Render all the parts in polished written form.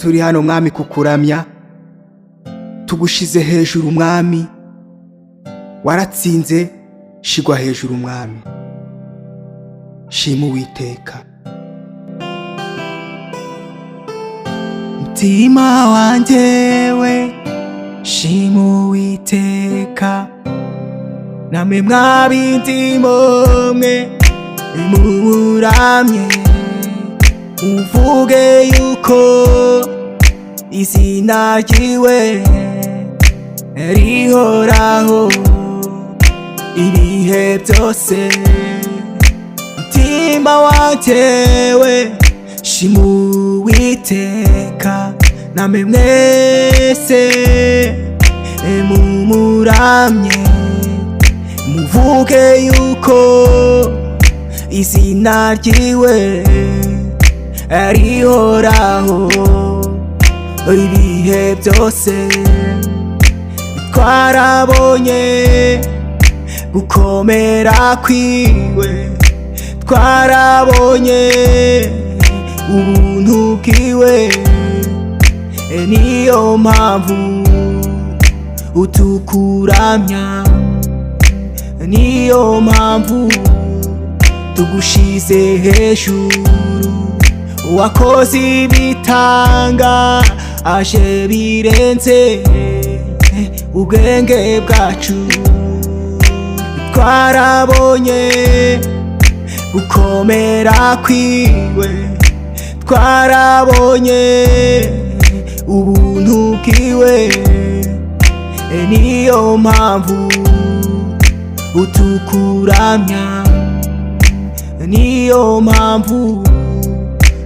turi hano mwami kukuramya, tugushize hejuru mwami, waratsinze, shigwa hejuru mwami. Shima Uwiteka. Mutima wanje we shima Uwiteka, namwe mwabindimo mwe mumuramye, uvuge yuko izina ryiwe rihoraho ibihe byose. Mutima wanje we shima Uwiteka, namwe mwese mumuramye, muvuge yuko izina ryiwe rihoraho ibihe byose. Twarabonye gukomera kwiwe, twarabonye ubuntu bwiwe, niyo mpamvu utukuramya, niyo mpamvu tugushize hejuru. Wakoze ibitangaje birenze ubwenge bwacu, twarabonye gukomera kwiwe, twarabonye ubuntu bwiwe, niyo mpamvu utukuramya, niyo mpamvu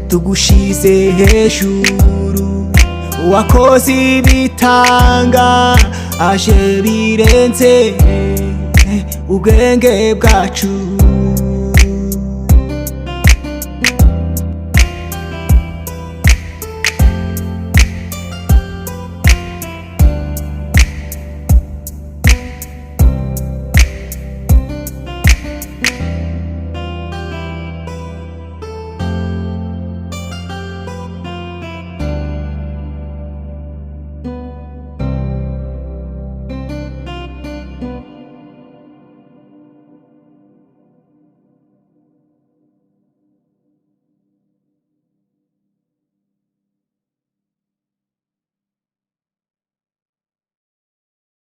tugushize hejuru. Wakoze ibitangaje birenze ubwenge bwacu,